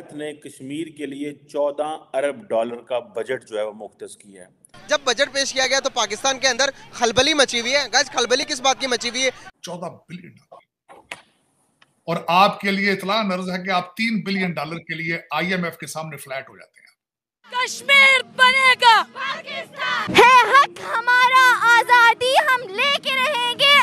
भारत ने कश्मीर के लिए 14 अरब डॉलर का बजट जो है वो मुख्तस किया है। जब बजट पेश किया गया तो पाकिस्तान के अंदर खलबली मची हुई है। गाइस, खलबली किस बात की मची हुई है? 14 बिलियन डॉलर। और आपके लिए इतला नर्ज है कि आप 3 बिलियन डॉलर के लिए IMF के सामने फ्लैट हो जाते हैं। कश्मीर बनेगा पाकिस्तान है हक हमारा, आजादी हम लेके रहेंगे,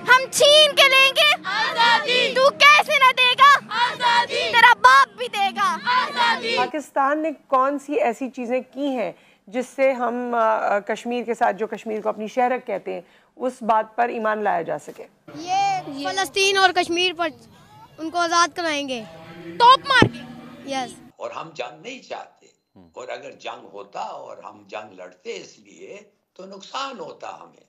हम छीन के लेंगे आजादी। तू कैसे न देगा आजादी, तेरा बाप भी देगा आजादी। पाकिस्तान ने कौन सी ऐसी चीजें की हैं जिससे हम कश्मीर के साथ, जो कश्मीर को अपनी शहरक कहते हैं, उस बात पर ईमान लाया जा सके? ये फलस्तीन और कश्मीर पर उनको आजाद कराएंगे टॉप मार के। यस। और हम जंग नहीं चाहते, और अगर जंग होता और हम जंग लड़ते इसलिए तो नुकसान होता हमें।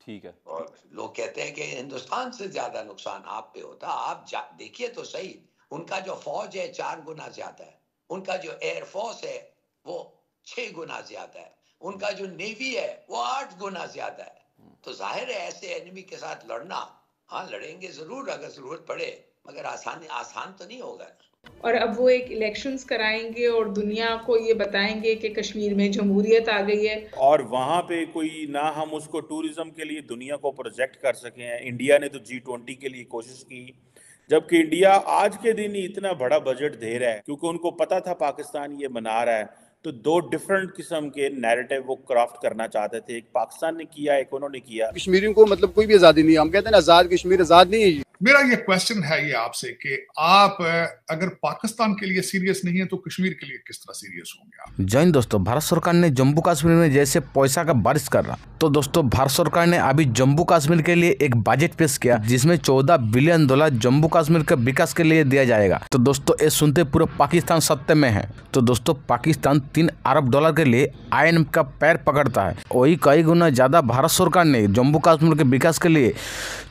ठीक है। और लोग कहते हैं कि हिंदुस्तान से ज्यादा नुकसान आप पे होता। आप देखिए तो सही, उनका जो फौज है 4 गुना ज्यादा है, उनका जो एयरफोर्स है वो 6 गुना ज्यादा है, उनका जो नेवी है वो 8 गुना ज्यादा है। तो जाहिर है ऐसे एनिमी के साथ लड़ना, हाँ लड़ेंगे जरूर अगर जरूरत पड़े, मगर आसान तो नहीं होगा। और अब वो एक इलेक्शंस कराएंगे और दुनिया को ये बताएंगे कि कश्मीर में जमहूरियत आ गई है, और वहाँ पे कोई ना हम उसको टूरिज्म के लिए दुनिया को प्रोजेक्ट कर सके हैं। इंडिया ने तो G20 के लिए कोशिश की, जबकि इंडिया आज के दिन ही इतना बड़ा बजट दे रहा है क्योंकि उनको पता था पाकिस्तान ये मना रहा है। तो 2 डिफरेंट किस्म के नैरेटिव वो क्राफ्ट करना चाहते थे। एक पाकिस्तान ने किया, एक उन्होंने किया। कश्मीरियों को मतलब कोई भी आजादी नहीं, हम कहते हैं आजाद कश्मीर आजाद नहीं है। मेरा ये क्वेश्चन है ये आपसे कि आप अगर पाकिस्तान के लिए सीरियस नहीं है तो कश्मीर के लिए किस तरह सीरियस होंगे आप? जय हिंद दोस्तों, भारत सरकार ने जम्मू कश्मीर में जैसे पैसा का बारिश कर रहा, तो दोस्तों भारत सरकार ने अभी जम्मू कश्मीर के लिए एक बजट पेश किया जिसमें 14 बिलियन डॉलर जम्मू कश्मीर के विकास के लिए दिया जाएगा। तो दोस्तों ये सुनते पूरे पाकिस्तान सत्ते में है। तो दोस्तों पाकिस्तान 3 अरब डॉलर के लिए IMF का पैर पकड़ता है, वही कई गुना ज्यादा भारत सरकार ने जम्मू कश्मीर के विकास के लिए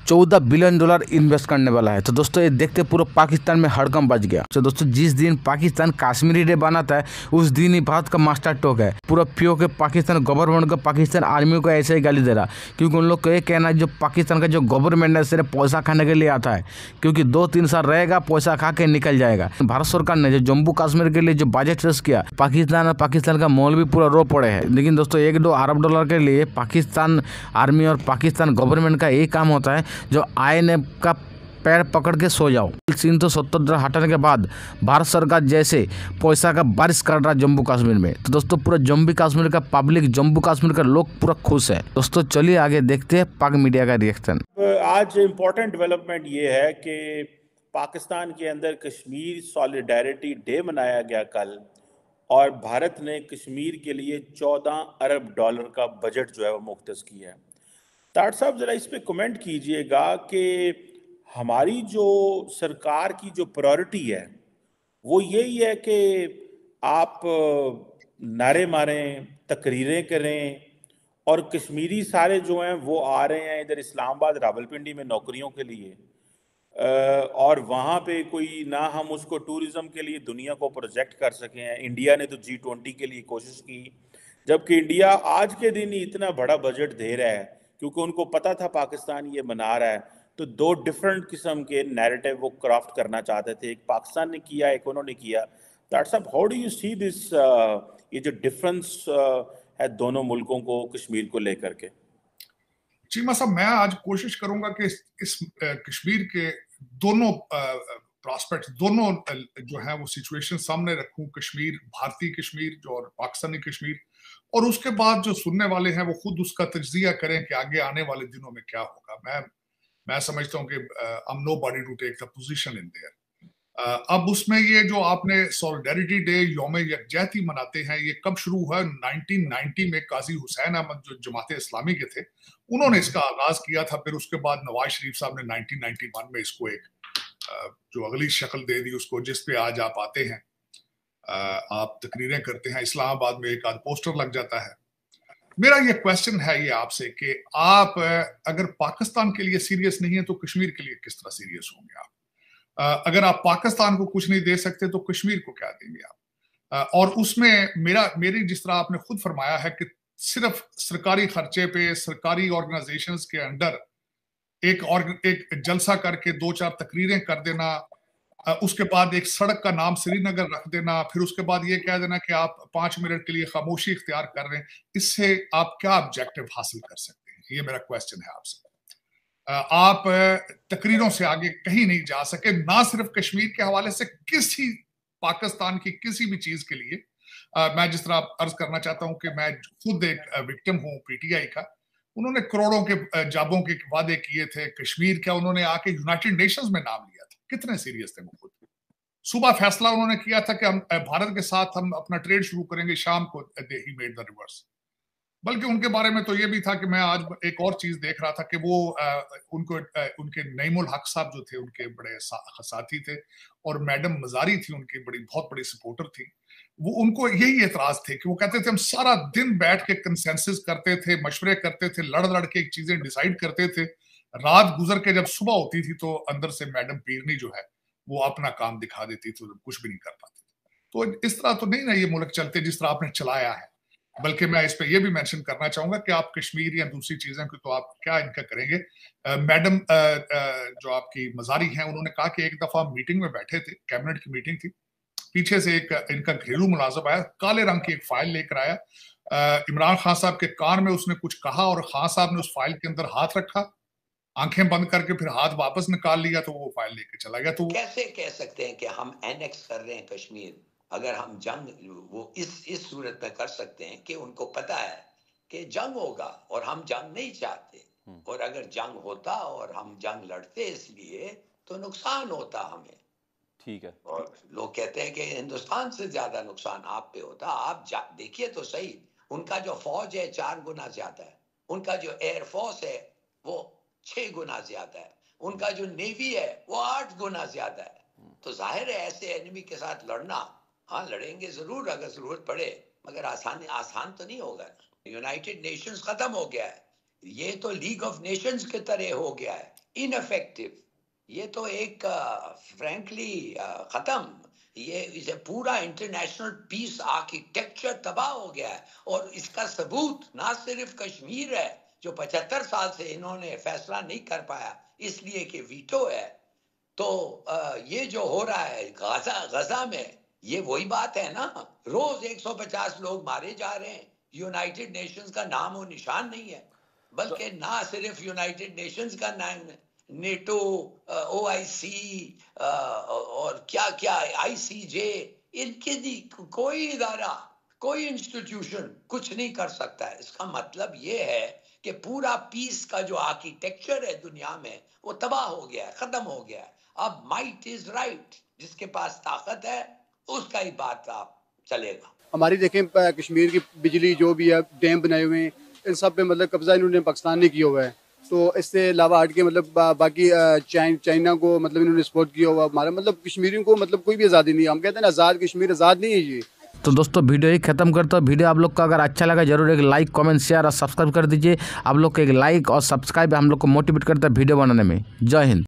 14 बिलियन डॉलर इन्वेस्ट करने वाला है। तो दोस्तों ये देखते पूरा पाकिस्तान में हड़कंप बच गया। तो दोस्तों जिस दिन पाकिस्तान कश्मीरी डे बनाता है उस दिन ही भारत का मास्टर टॉक है। पूरा पीओ के पाकिस्तान गवर्नमेंट को, पाकिस्तान आर्मी को ऐसे ही गाली दे रहा, क्योंकि उन लोग को ये कहना है जो पाकिस्तान का जो गवर्नमेंट है सिर्फ पैसा खाने के लिए आता है, क्योंकि 2-3 साल रहेगा पैसा खा के निकल जाएगा। भारत सरकार ने जो जम्मू कश्मीर के लिए जो बजट पेश किया, पाकिस्तान और पाकिस्तान का मॉल भी पूरा रो पड़े है। लेकिन दोस्तों 1-2 अरब डॉलर के लिए पाकिस्तान आर्मी और पाकिस्तान गवर्नमेंट का यही काम होता है जो IMF का पैर पकड़ के सो जाओ। 370 हटाने के बाद भारत सरकार जैसे पैसा का बारिश कर रहा जम्मू कश्मीर में। तो दोस्तों पूरा जम्मू कश्मीर का पब्लिक, जम्मू कश्मीर का लोग पूरा खुश है। दोस्तों चलिए आगे देखते हैं पाक मीडिया का रिएक्शन। आज इम्पोर्टेंट डेवलपमेंट ये है कि पाकिस्तान के अंदर कश्मीर सॉलिडारिटी डे मनाया गया कल, और भारत ने कश्मीर के लिए 14 अरब डॉलर का बजट जो है वो मुख्तस किया है। ताड़ साहब ज़रा इस पे कमेंट कीजिएगा कि हमारी जो सरकार की जो प्रायोरिटी है वो यही है कि आप नारे मारें, तकरीरें करें, और कश्मीरी सारे जो हैं वो आ रहे हैं इधर इस्लामाबाद, रावलपिंडी में नौकरियों के लिए, और वहाँ पे कोई ना हम उसको टूरिज्म के लिए दुनिया को प्रोजेक्ट कर सके हैं। इंडिया ने तो G20 के लिए कोशिश की, जबकि इंडिया आज के दिन ही इतना बड़ा बजट दे रहा है क्योंकि उनको पता था पाकिस्तान ये मना रहा है। तो 2 डिफरेंट किस्म के नैरेटिव वो क्राफ्ट करना चाहते थे। एक पाकिस्तान ने किया, एक उन्होंने किया। That's up, how do you see this, ये जो डिफरेंस है दोनों मुल्कों को कश्मीर को लेकर के? चीमा साहब, मैं आज कोशिश करूंगा कि इस कश्मीर के दोनों प्रॉस्पेक्ट्स, दोनों जो है वो सिचुएशन सामने रखूं। कश्मीर, भारतीय कश्मीर जो और पाकिस्तानी कश्मीर, और उसके बाद जो सुनने वाले हैं वो खुद उसका तज्जिया करें कि आगे आने वाले दिनों में क्या होगा। मैं समझता हूं कि I am nobody to take the position in there. अब उसमें ये जो आपने सॉलिडारिटी डे, यौम यकजहती मनाते हैं, ये कब शुरू हुआ? 1990 में काजी हुसैन अहमद जो जमात इस्लामी के थे उन्होंने इसका आगाज किया था। फिर उसके बाद नवाज शरीफ साहब ने 1991 में इसको एक जो अगली शक्ल दे दी उसको, जिस पे आज आप आते हैं, आप तकरीरें करते हैं, इस्लामाबाद में एक आध पोस्टर लग जाता है। मेरा ये क्वेश्चन है ये आपसे कि आप अगर पाकिस्तान के लिए सीरियस नहीं है तो कश्मीर के लिए किस तरह सीरियस होंगे आप? अगर आप पाकिस्तान को कुछ नहीं दे सकते तो कश्मीर को क्या देंगे आप? और उसमें मेरी जिस तरह आपने खुद फरमाया है कि सिर्फ सरकारी खर्चे पे, सरकारी ऑर्गेनाइजेशंस के अंडर एक जलसा करके 2-4 तकरीरें कर देना उसके बाद एक सड़क का नाम श्रीनगर रख देना, फिर उसके बाद ये कह देना कि आप 5 मिनट के लिए खामोशी इख्तियार कर रहे हैं, इससे आप क्या ऑब्जेक्टिव हासिल कर सकते हैं? ये मेरा क्वेश्चन है आपसे। आप तकरीरों से आगे कहीं नहीं जा सके, ना सिर्फ कश्मीर के हवाले से, किसी पाकिस्तान की किसी भी चीज के लिए। मैं जिस तरह अर्ज करना चाहता हूं कि मैं खुद एक विक्टिम हूं पीटीआई का। उन्होंने करोड़ों के जाबों के वादे किए थे, कश्मीर का उन्होंने आके यूनाइटेड नेशंस में नाम लिया था, कितने सीरियस थे वो खुद। सुबह फैसला उन्होंने किया था कि हम भारत के साथ हम अपना ट्रेड शुरू करेंगे, शाम को ही मेड द रिवर्स। बल्कि उनके बारे में तो ये भी था कि मैं आज एक और चीज देख रहा था कि वो उनके नईमुल हक साहब जो थे उनके बड़े साथी थे, और मैडम मजारी थी उनकी बहुत बड़ी सपोर्टर थी। वो उनको यही एतराज थे कि वो कहते थे हम सारा दिन बैठ के कंसेंसस करते थे, मशवरे करते थे, लड़ के चीजें डिसाइड करते थे। रात गुजर के जब सुबह होती थी तो अंदर से मैडम पीरनी जो है वो अपना काम दिखा देती थी, कुछ भी नहीं कर पाती। तो इस तरह तो नहीं ना ये मुल्क चलते जिस तरह आपने चलाया है। बल्कि मैं इस पे ये भी मेंशन करना चाहूंगा कि आप कश्मीर या दूसरी चीजें की तो आप क्या इनका करेंगे। मैडम जो आपकी मजारी हैं, उन्होंने कहा कि एक दफा मीटिंग में बैठे थे, कैबिनेट की मीटिंग थी, पीछे से एक इनका घरेलू मुलाजिम आया, काले रंग की एक फाइल लेकर आया। इमरान खान साहब के कान में उसने कुछ कहा और खान साहब ने उस फाइल के अंदर हाथ रखा, आंखें बंद करके फिर हाथ वापस निकाल लिया, तो वो फाइल लेके चला गया। तो कैसे कह सकते हैं कि हम एनेक्स कर रहे हैं कश्मीर? अगर हम जंग वो इस सूरत में कर सकते हैं कि उनको पता है कि जंग होगा और हम जंग नहीं चाहते, और अगर जंग होता और हम जंग लड़ते इसलिए तो नुकसान होता हमें। ठीक है। और लोग कहते हैं कि हिंदुस्तान से ज्यादा नुकसान आप पे होता। आप देखिए तो सही, उनका जो फौज है 4 गुना ज्यादा है, उनका जो एयरफोर्स है वो 6 गुना ज्यादा है, उनका जो नेवी है वो 8 गुना ज्यादा है। तो जाहिर है ऐसे एनिमी के साथ लड़ना, हाँ लड़ेंगे जरूर अगर जरूरत पड़े, मगर आसान तो नहीं होगा। यूनाइटेड नेशंस खत्म हो गया है, ये तो लीग ऑफ नेशंस के तरह हो गया है, इनफेक्टिव। ये तो एक फ्रैंकली खत्म, ये पूरा इंटरनेशनल पीस आर्किटेक्चर तबाह हो गया है। और इसका सबूत ना सिर्फ कश्मीर है जो 75 साल से इन्होंने फैसला नहीं कर पाया इसलिए कि वीटो है। तो ये जो हो रहा है गजा में, ये वही बात है ना, रोज 150 लोग मारे जा रहे हैं, यूनाइटेड नेशंस का नाम और निशान नहीं है। बल्कि ना सिर्फ यूनाइटेड नेशंस का नाम, नेटो, OIC और क्या क्या ICJ, इनके कोई इदारा, कोई इंस्टीट्यूशन कुछ नहीं कर सकता है। इसका मतलब ये है कि पूरा पीस का जो आर्किटेक्चर है दुनिया में वो तबाह हो गया है, खत्म हो गया है। अब माइट इज राइट, जिसके पास ताकत है उसका ही बात आप चलेगा। हमारी देखें कश्मीर की बिजली जो भी है, डैम बनाए हुए हैं, इन सब पे मतलब कब्जा इन्होंने पाकिस्तान ने किया हुआ है। तो इससे अलावा हट के मतलब बाकी चाइना को मतलब इन्होंने सपोर्ट किया हुआ। हमारा मतलब कश्मीरियों को मतलब कोई भी आज़ादी नहीं है। हम कहते हैं ना आज़ाद कश्मीर आज़ाद नहीं है ये। तो दोस्तों वीडियो ही खत्म करता हूँ। वीडियो आप लोग का अगर अच्छा लगा जरूर एक लाइक, कमेंट, शेयर और सब्सक्राइब कर दीजिए। आप लोग को एक लाइक और सब्सक्राइब हम लोग को मोटिवेट करता है वीडियो बनाने में। जय हिंद।